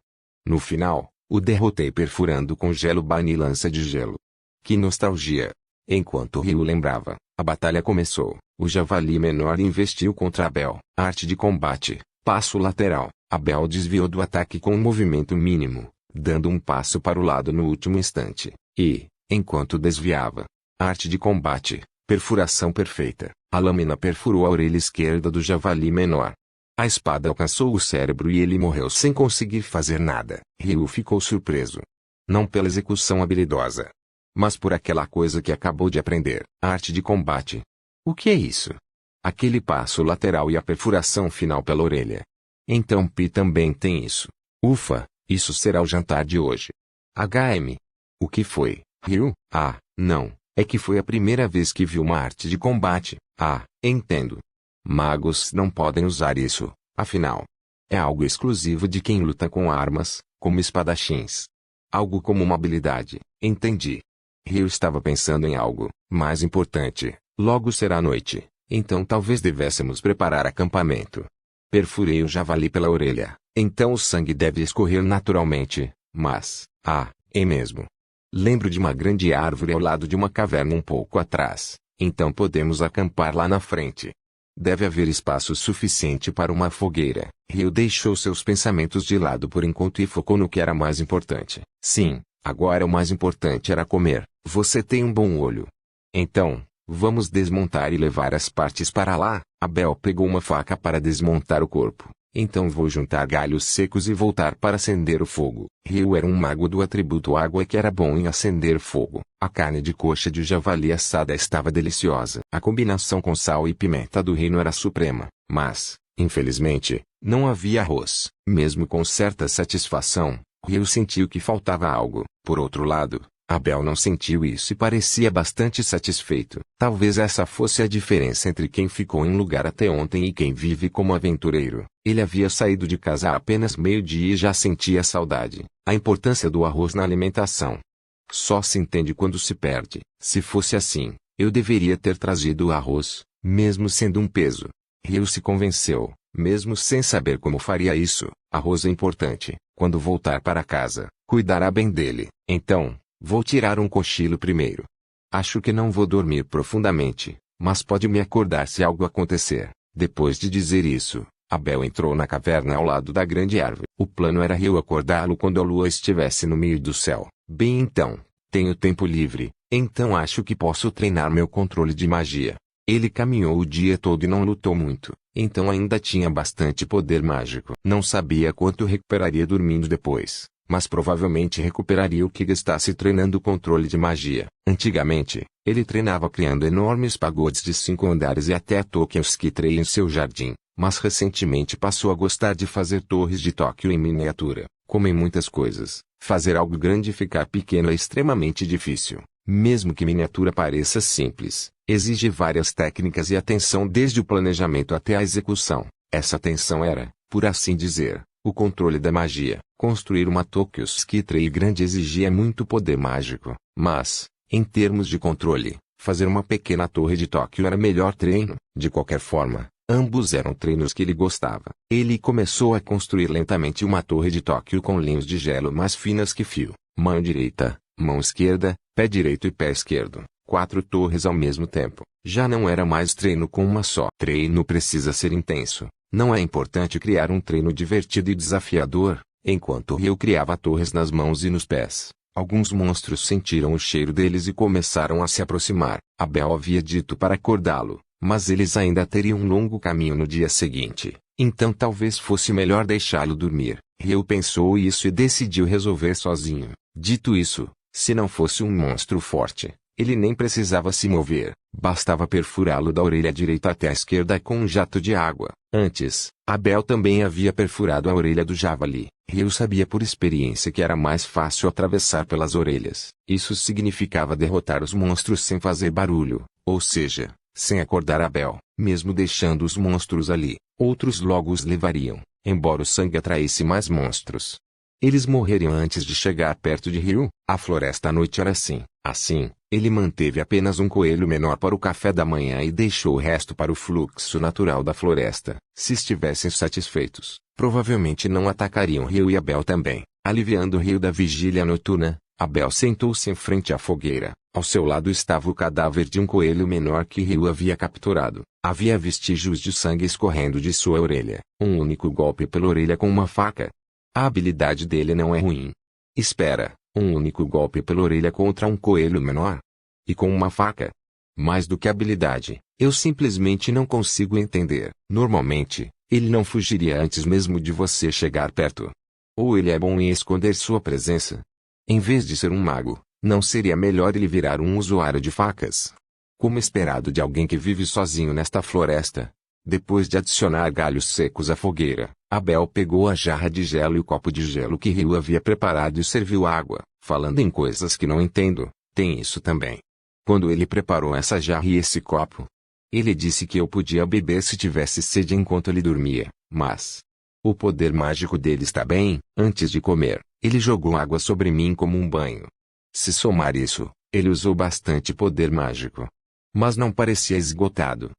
No final, o derrotei perfurando com gelo Bane e lança de gelo. Que nostalgia! Enquanto Ryu lembrava, a batalha começou. O javali menor investiu contra Abel. Arte de combate, passo lateral. Abel desviou do ataque com um movimento mínimo, dando um passo para o lado no último instante. E, enquanto desviava, arte de combate, perfuração perfeita. A lâmina perfurou a orelha esquerda do javali menor. A espada alcançou o cérebro e ele morreu sem conseguir fazer nada. Ryu ficou surpreso. Não pela execução habilidosa, mas por aquela coisa que acabou de aprender. Arte de combate. O que é isso? Aquele passo lateral e a perfuração final pela orelha. Então Pi também tem isso. Ufa, isso será o jantar de hoje. HM. O que foi, Ryu? Ah, não. É que foi a primeira vez que vi uma arte de combate. Ah, entendo. Magos não podem usar isso, afinal. É algo exclusivo de quem luta com armas, como espadachins. Algo como uma habilidade, entendi. Ryu estava pensando em algo mais importante. Logo será noite, então talvez devêssemos preparar acampamento. Perfurei o javali pela orelha, então o sangue deve escorrer naturalmente, mas, é mesmo. Lembro de uma grande árvore ao lado de uma caverna um pouco atrás, então podemos acampar lá na frente. Deve haver espaço suficiente para uma fogueira. Ryu deixou seus pensamentos de lado por enquanto e focou no que era mais importante. Sim, agora o mais importante era comer. Você tem um bom olho. Então, vamos desmontar e levar as partes para lá. Abel pegou uma faca para desmontar o corpo. Então vou juntar galhos secos e voltar para acender o fogo. Ryu era um mago do atributo água que era bom em acender fogo. A carne de coxa de javali assada estava deliciosa. A combinação com sal e pimenta do reino era suprema. Mas, infelizmente, não havia arroz. Mesmo com certa satisfação, Ryu sentiu que faltava algo. Por outro lado, Abel não sentiu isso e parecia bastante satisfeito. Talvez essa fosse a diferença entre quem ficou em um lugar até ontem e quem vive como aventureiro. Ele havia saído de casa há apenas meio-dia e já sentia saudade. A importância do arroz na alimentação só se entende quando se perde. Se fosse assim, eu deveria ter trazido o arroz, mesmo sendo um peso. Ryu se convenceu, mesmo sem saber como faria isso. Arroz é importante. Quando voltar para casa, cuidará bem dele. Então, vou tirar um cochilo primeiro. Acho que não vou dormir profundamente, mas pode me acordar se algo acontecer. Depois de dizer isso, Abel entrou na caverna ao lado da grande árvore. O plano era Ryu acordá-lo quando a lua estivesse no meio do céu. Bem então, tenho tempo livre, então acho que posso treinar meu controle de magia. Ele caminhou o dia todo e não lutou muito, então ainda tinha bastante poder mágico. Não sabia quanto recuperaria dormindo depois, mas provavelmente recuperaria o que gastasse treinando o controle de magia. Antigamente, ele treinava criando enormes pagodes de 5 andares e até Tokyo's Tree em seu jardim, mas recentemente passou a gostar de fazer torres de Tóquio em miniatura. Como em muitas coisas, fazer algo grande e ficar pequeno é extremamente difícil. Mesmo que miniatura pareça simples, exige várias técnicas e atenção desde o planejamento até a execução. Essa atenção era, por assim dizer, o controle da magia. Construir uma Tokyo's Tree grande exigia muito poder mágico, mas, em termos de controle, fazer uma pequena torre de Tóquio era melhor treino. De qualquer forma, ambos eram treinos que ele gostava. Ele começou a construir lentamente uma torre de Tóquio com linhas de gelo mais finas que fio. Mão direita, mão esquerda, pé direito e pé esquerdo. 4 torres ao mesmo tempo. Já não era mais treino com uma só. Treino precisa ser intenso. Não é importante criar um treino divertido e desafiador, enquanto Ryu criava torres nas mãos e nos pés. Alguns monstros sentiram o cheiro deles e começaram a se aproximar. Abel havia dito para acordá-lo, mas eles ainda teriam um longo caminho no dia seguinte, então talvez fosse melhor deixá-lo dormir. Ryu pensou isso e decidiu resolver sozinho. Dito isso, se não fosse um monstro forte, ele nem precisava se mover, bastava perfurá-lo da orelha direita até a esquerda com um jato de água. Antes, Abel também havia perfurado a orelha do javali. Ryu sabia por experiência que era mais fácil atravessar pelas orelhas. Isso significava derrotar os monstros sem fazer barulho, ou seja, sem acordar Abel. Mesmo deixando os monstros ali, outros logo os levariam, embora o sangue atraísse mais monstros. Eles morreriam antes de chegar perto de Ryu. A floresta à noite era assim. Assim, ele manteve apenas um coelho menor para o café da manhã e deixou o resto para o fluxo natural da floresta. Se estivessem satisfeitos, provavelmente não atacariam Ryu e Abel também. Aliviando Ryu da vigília noturna, Abel sentou-se em frente à fogueira. Ao seu lado estava o cadáver de um coelho menor que Ryu havia capturado. Havia vestígios de sangue escorrendo de sua orelha. Um único golpe pela orelha com uma faca. A habilidade dele não é ruim. Espera, um único golpe pela orelha contra um coelho menor? E com uma faca? Mais do que habilidade, eu simplesmente não consigo entender. Normalmente, ele não fugiria antes mesmo de você chegar perto. Ou ele é bom em esconder sua presença? Em vez de ser um mago, não seria melhor ele virar um usuário de facas? Como esperado de alguém que vive sozinho nesta floresta. Depois de adicionar galhos secos à fogueira, Abel pegou a jarra de gelo e o copo de gelo que Ryu havia preparado e serviu água. Falando em coisas que não entendo, tem isso também. Quando ele preparou essa jarra e esse copo, ele disse que eu podia beber se tivesse sede enquanto ele dormia, mas o poder mágico dele está bem. Antes de comer, ele jogou água sobre mim como um banho. Se somar isso, ele usou bastante poder mágico. Mas não parecia esgotado.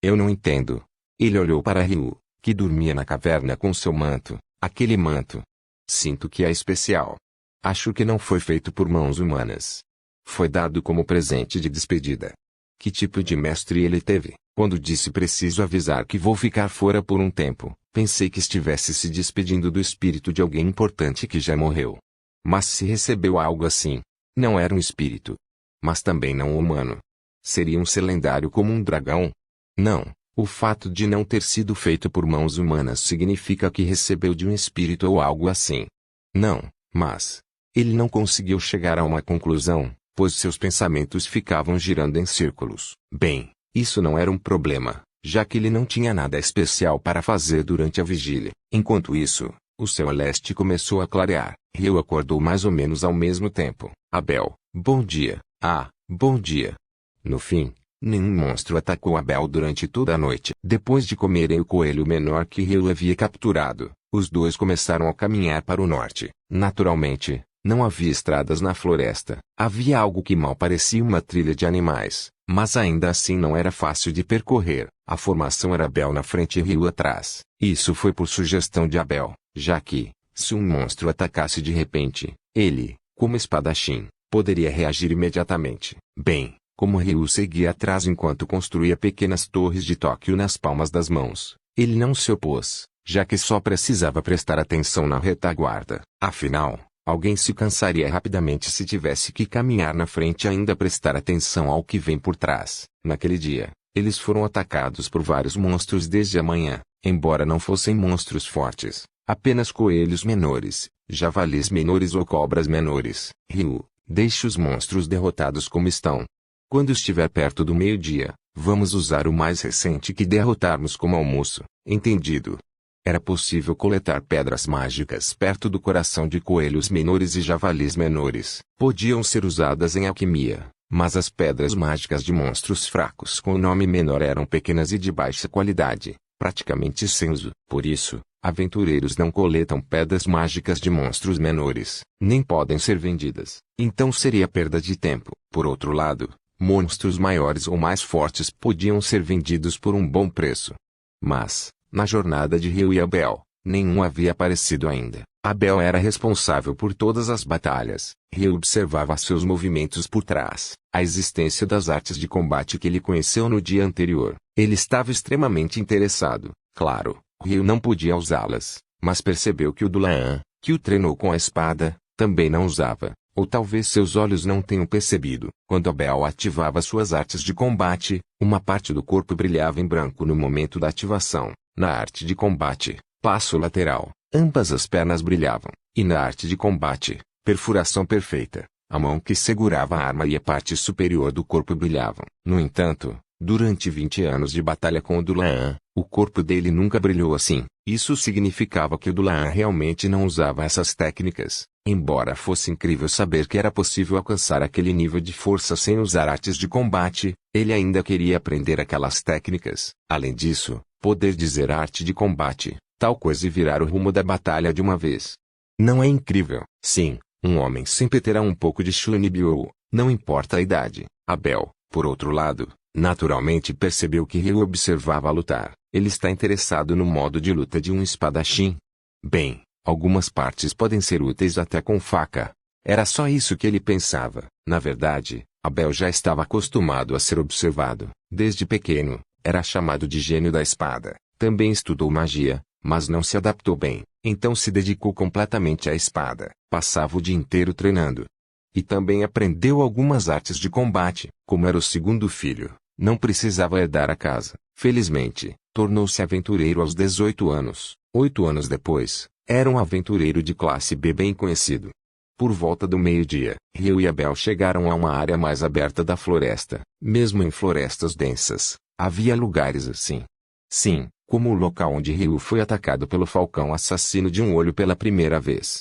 Eu não entendo. Ele olhou para Ryu, que dormia na caverna com seu manto. Aquele manto. Sinto que é especial. Acho que não foi feito por mãos humanas. Foi dado como presente de despedida. Que tipo de mestre ele teve? Quando disse preciso avisar que vou ficar fora por um tempo, pensei que estivesse se despedindo do espírito de alguém importante que já morreu. Mas se recebeu algo assim, não era um espírito. Mas também não humano. Seria um ser lendário como um dragão? Não, o fato de não ter sido feito por mãos humanas significa que recebeu de um espírito ou algo assim. Não, mas ele não conseguiu chegar a uma conclusão, pois seus pensamentos ficavam girando em círculos. Bem, isso não era um problema, já que ele não tinha nada especial para fazer durante a vigília. Enquanto isso, o céu a leste começou a clarear. Ryu acordou mais ou menos ao mesmo tempo. Abel, bom dia. Ah, bom dia. No fim, nenhum monstro atacou Abel durante toda a noite. Depois de comerem o coelho menor que Ryu havia capturado, os dois começaram a caminhar para o norte. Naturalmente, não havia estradas na floresta. Havia algo que mal parecia uma trilha de animais, mas ainda assim não era fácil de percorrer. A formação era Abel na frente e Ryu atrás. Isso foi por sugestão de Abel, já que, se um monstro atacasse de repente, ele, como espadachim, poderia reagir imediatamente. Bem, como Ryu seguia atrás enquanto construía pequenas torres de Tóquio nas palmas das mãos, ele não se opôs, já que só precisava prestar atenção na retaguarda. Afinal, alguém se cansaria rapidamente se tivesse que caminhar na frente e ainda prestar atenção ao que vem por trás. Naquele dia, eles foram atacados por vários monstros desde a manhã, embora não fossem monstros fortes, apenas coelhos menores, javalis menores ou cobras menores. Ryu, deixe os monstros derrotados como estão. Quando estiver perto do meio-dia, vamos usar o mais recente que derrotarmos como almoço. Entendido? Era possível coletar pedras mágicas perto do coração de coelhos menores e javalis menores. Podiam ser usadas em alquimia, mas as pedras mágicas de monstros fracos com nome menor eram pequenas e de baixa qualidade, praticamente sem uso. Por isso, aventureiros não coletam pedras mágicas de monstros menores, nem podem ser vendidas. Então seria perda de tempo. Por outro lado, monstros maiores ou mais fortes podiam ser vendidos por um bom preço. Mas, na jornada de Ryu e Abel, nenhum havia aparecido ainda. Abel era responsável por todas as batalhas. Ryu observava seus movimentos por trás, a existência das artes de combate que ele conheceu no dia anterior. Ele estava extremamente interessado. Claro, Ryu não podia usá-las, mas percebeu que o Dulaan, que o treinou com a espada, também não usava. Ou talvez seus olhos não tenham percebido. Quando Abel ativava suas artes de combate, uma parte do corpo brilhava em branco no momento da ativação. Na arte de combate, passo lateral, ambas as pernas brilhavam. E na arte de combate, perfuração perfeita, a mão que segurava a arma e a parte superior do corpo brilhavam. No entanto, durante 20 anos de batalha com o Dulaan, o corpo dele nunca brilhou assim. Isso significava que o Dulaan realmente não usava essas técnicas. Embora fosse incrível saber que era possível alcançar aquele nível de força sem usar artes de combate, ele ainda queria aprender aquelas técnicas. Além disso, poder dizer arte de combate, tal coisa e virar o rumo da batalha de uma vez. Não é incrível? Sim, um homem sempre terá um pouco de Shunibyo, não importa a idade. Abel, por outro lado, naturalmente percebeu que Ryu observava lutar. Ele está interessado no modo de luta de um espadachim. Bem, algumas partes podem ser úteis até com faca. Era só isso que ele pensava. Na verdade, Abel já estava acostumado a ser observado. Desde pequeno, era chamado de gênio da espada. Também estudou magia, mas não se adaptou bem. Então se dedicou completamente à espada. Passava o dia inteiro treinando. E também aprendeu algumas artes de combate. Como era o segundo filho, não precisava herdar a casa. Felizmente, tornou-se aventureiro aos 18 anos. 8 anos depois, era um aventureiro de classe B bem conhecido. Por volta do meio-dia, Ryu e Abel chegaram a uma área mais aberta da floresta. Mesmo em florestas densas, havia lugares assim. Sim, como o local onde Ryu foi atacado pelo falcão assassino de um olho pela primeira vez.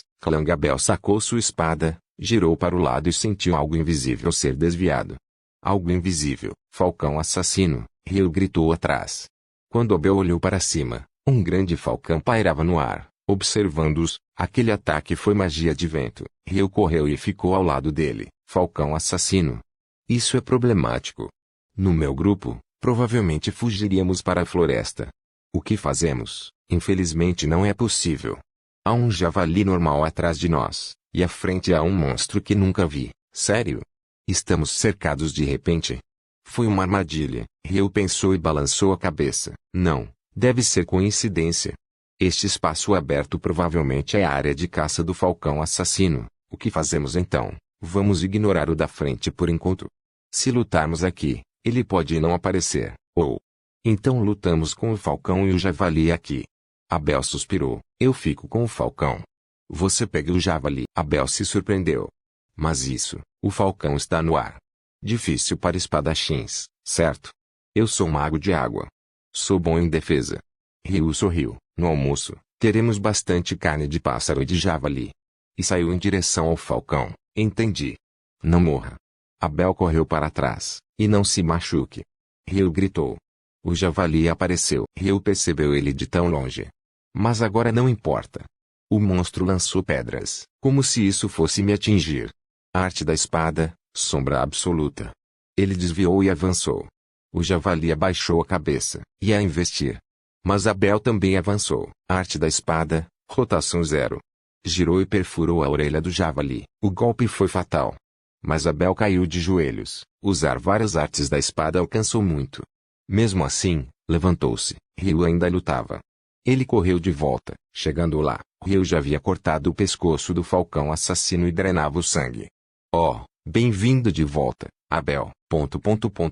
Abel sacou sua espada, girou para o lado e sentiu algo invisível ser desviado. Algo invisível, falcão assassino, Ryu gritou atrás. Quando Abel olhou para cima, um grande falcão pairava no ar. Observando-os, aquele ataque foi magia de vento. Ryu correu e ficou ao lado dele. Falcão assassino. Isso é problemático. No meu grupo, provavelmente fugiríamos para a floresta. O que fazemos? Infelizmente não é possível. Há um javali normal atrás de nós, e à frente há um monstro que nunca vi. Sério? Estamos cercados de repente? Foi uma armadilha. Ryu pensou e balançou a cabeça. Não, deve ser coincidência. Este espaço aberto provavelmente é a área de caça do falcão assassino. O que fazemos então? Vamos ignorar o da frente por enquanto. Se lutarmos aqui, ele pode não aparecer, ou... Então lutamos com o falcão e o javali aqui. Abel suspirou. Eu fico com o falcão. Você pega o javali. Abel se surpreendeu. Mas isso, o falcão está no ar. Difícil para espadachins, certo? Eu sou mago de água. Sou bom em defesa. Ryu sorriu. No almoço, teremos bastante carne de pássaro e de javali. E saiu em direção ao falcão. Entendi. Não morra. Abel correu para trás. E não se machuque. Ryu gritou. O javali apareceu. Ryu percebeu ele de tão longe. Mas agora não importa. O monstro lançou pedras, como se isso fosse me atingir. Arte da espada, sombra absoluta. Ele desviou e avançou. O javali abaixou a cabeça, ia investir. Mas Abel também avançou. Arte da espada, rotação 0. Girou e perfurou a orelha do javali. O golpe foi fatal. Mas Abel caiu de joelhos. Usar várias artes da espada alcançou muito. Mesmo assim, levantou-se. Ryu ainda lutava. Ele correu de volta. Chegando lá, Ryu já havia cortado o pescoço do falcão assassino e drenava o sangue. Oh, bem-vindo de volta, Abel.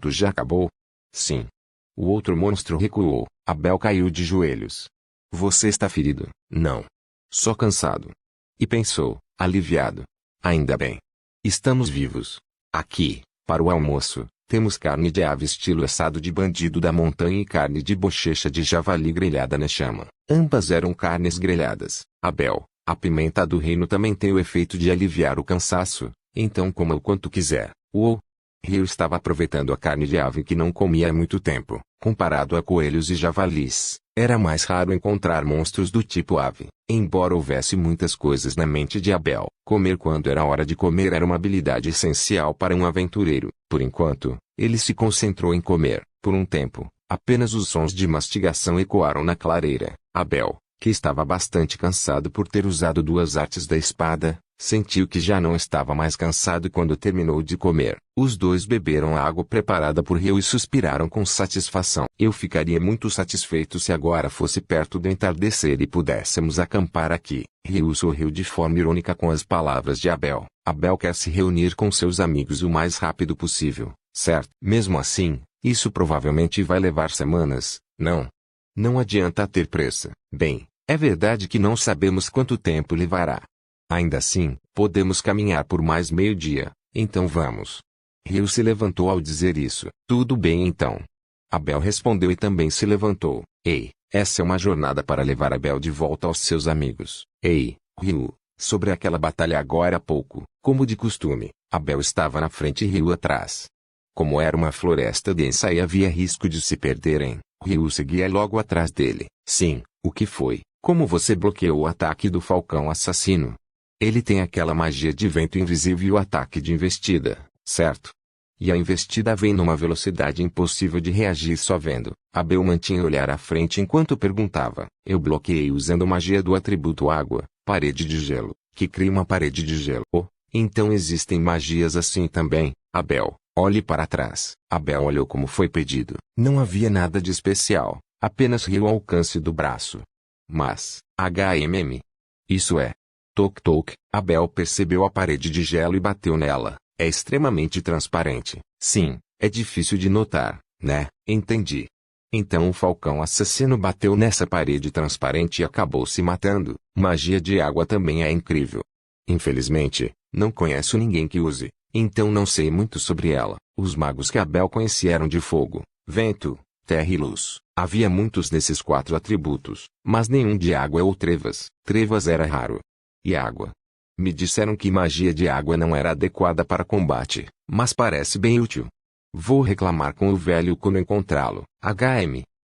Já acabou? Sim. O outro monstro recuou. Abel caiu de joelhos. Você está ferido? Não. Só cansado. E pensou, aliviado. Ainda bem. Estamos vivos. Aqui, para o almoço, temos carne de ave estilo assado de bandido da montanha e carne de bochecha de javali grelhada na chama. Ambas eram carnes grelhadas. Abel, a pimenta do reino também tem o efeito de aliviar o cansaço, então coma o quanto quiser. Uou! Ryu estava aproveitando a carne de ave que não comia há muito tempo. Comparado a coelhos e javalis, era mais raro encontrar monstros do tipo ave. Embora houvesse muitas coisas na mente de Abel, comer quando era hora de comer era uma habilidade essencial para um aventureiro. Por enquanto, ele se concentrou em comer. Por um tempo, apenas os sons de mastigação ecoaram na clareira. Abel, que estava bastante cansado por ter usado duas artes da espada, sentiu que já não estava mais cansado quando terminou de comer. Os dois beberam a água preparada por Ryu e suspiraram com satisfação. Eu ficaria muito satisfeito se agora fosse perto do entardecer e pudéssemos acampar aqui. Ryu sorriu de forma irônica com as palavras de Abel. Abel quer se reunir com seus amigos o mais rápido possível, certo? Mesmo assim, isso provavelmente vai levar semanas, não? Não adianta ter pressa. Bem, é verdade que não sabemos quanto tempo levará. Ainda assim, podemos caminhar por mais meio-dia, então vamos. Ryu se levantou ao dizer isso. Tudo bem então. Abel respondeu e também se levantou. Ei, essa é uma jornada para levar Abel de volta aos seus amigos. Ei, Ryu, sobre aquela batalha agora há pouco, como de costume, Abel estava na frente e Ryu atrás. Como era uma floresta densa e havia risco de se perderem, Ryu seguia logo atrás dele. Sim, o que foi? Como você bloqueou o ataque do falcão assassino? Ele tem aquela magia de vento invisível e o ataque de investida, certo? E a investida vem numa velocidade impossível de reagir só vendo. Abel mantinha o olhar à frente enquanto perguntava. Eu bloqueei usando magia do atributo água, parede de gelo, que cria uma parede de gelo. Oh, então existem magias assim também, Abel. Olhe para trás. Abel olhou como foi pedido. Não havia nada de especial, apenas rio ao alcance do braço. Mas, isso é. Toc toc, Abel percebeu a parede de gelo e bateu nela. É extremamente transparente. Sim, é difícil de notar, né? Entendi. Então o falcão assassino bateu nessa parede transparente e acabou se matando. Magia de água também é incrível. Infelizmente, não conheço ninguém que use, então não sei muito sobre ela. Os magos que Abel conhecia eram de fogo, vento, terra e luz. Havia muitos desses 4 atributos, mas nenhum de água ou trevas. Trevas era raro. E água? Me disseram que magia de água não era adequada para combate, mas parece bem útil. Vou reclamar com o velho quando encontrá-lo.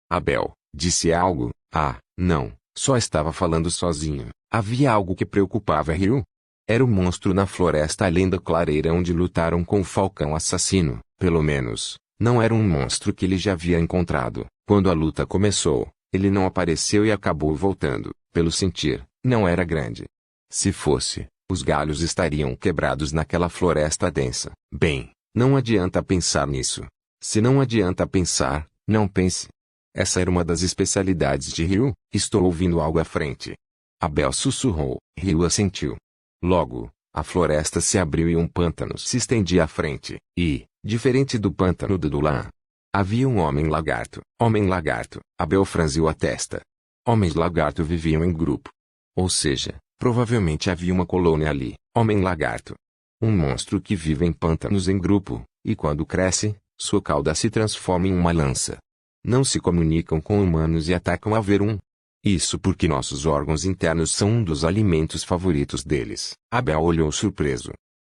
Abel, disse algo? Ah, não, só estava falando sozinho. Havia algo que preocupava Ryu? Era o monstro na floresta além da clareira onde lutaram com o falcão assassino. Pelo menos, não era um monstro que ele já havia encontrado. Quando a luta começou, ele não apareceu e acabou voltando. Pelo sentir, não era grande. Se fosse, os galhos estariam quebrados naquela floresta densa. Bem, não adianta pensar nisso. Se não adianta pensar, não pense. Essa era uma das especialidades de Ryu. Estou ouvindo algo à frente. Abel sussurrou. Ryu assentiu. Logo, a floresta se abriu e um pântano se estendia à frente. E, diferente do pântano do Dulan, havia um homem-lagarto. Homem-lagarto. Abel franziu a testa. Homens-lagarto viviam em grupo. Ou seja, provavelmente havia uma colônia ali. Homem-lagarto. Um monstro que vive em pântanos em grupo, e quando cresce, sua cauda se transforma em uma lança. Não se comunicam com humanos e atacam a ver um. Isso porque nossos órgãos internos são um dos alimentos favoritos deles. Abel olhou surpreso.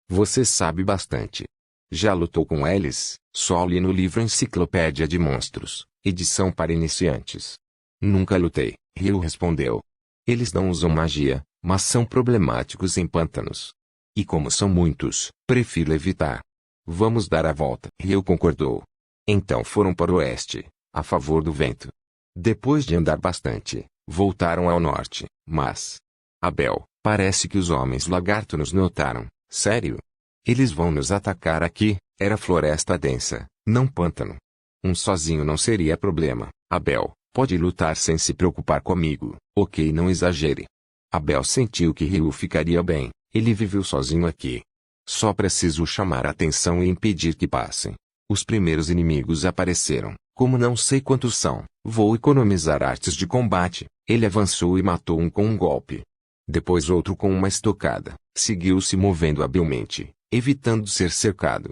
Você sabe bastante. Já lutou com eles? Só li no livro Enciclopédia de Monstros, edição para iniciantes. Nunca lutei, Ryu respondeu. Eles não usam magia, mas são problemáticos em pântanos. E como são muitos, prefiro evitar. Vamos dar a volta. Ryu concordou. Então foram para o oeste, a favor do vento. Depois de andar bastante, voltaram ao norte, mas... Abel, parece que os homens lagarto nos notaram. Sério? Eles vão nos atacar aqui, era floresta densa, não pântano. Um sozinho não seria problema. Abel, pode lutar sem se preocupar comigo, ok? Não exagere. Abel sentiu que Ryu ficaria bem, ele viveu sozinho aqui. Só preciso chamar a atenção e impedir que passem. Os primeiros inimigos apareceram, como não sei quantos são, vou economizar artes de combate. Ele avançou e matou um com um golpe. Depois outro com uma estocada, seguiu-se movendo habilmente, evitando ser cercado.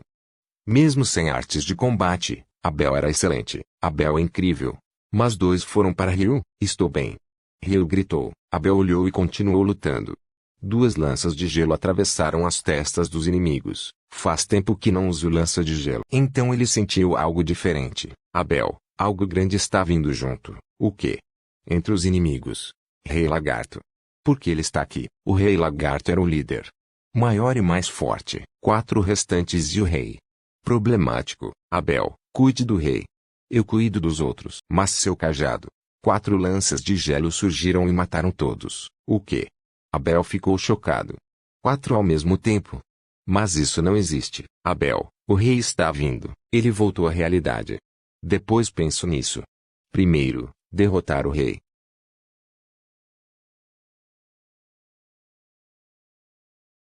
Mesmo sem artes de combate, Abel era excelente. Abel é incrível. Mas 2 foram para Ryu. Estou bem. Ryu gritou. Abel olhou e continuou lutando. 2 lanças de gelo atravessaram as testas dos inimigos. Faz tempo que não uso lança de gelo. Então ele sentiu algo diferente. Abel, algo grande está vindo junto. O quê? Entre os inimigos. Rei Lagarto. Por que ele está aqui? O Rei Lagarto era o líder. Maior e mais forte. 4 restantes e o rei. Problemático. Abel, cuide do rei. Eu cuido dos outros. Mas seu cajado. 4 lanças de gelo surgiram e mataram todos. O quê? Abel ficou chocado. 4 ao mesmo tempo. Mas isso não existe. Abel, o rei está vindo. Ele voltou à realidade. Depois penso nisso. Primeiro, derrotar o rei.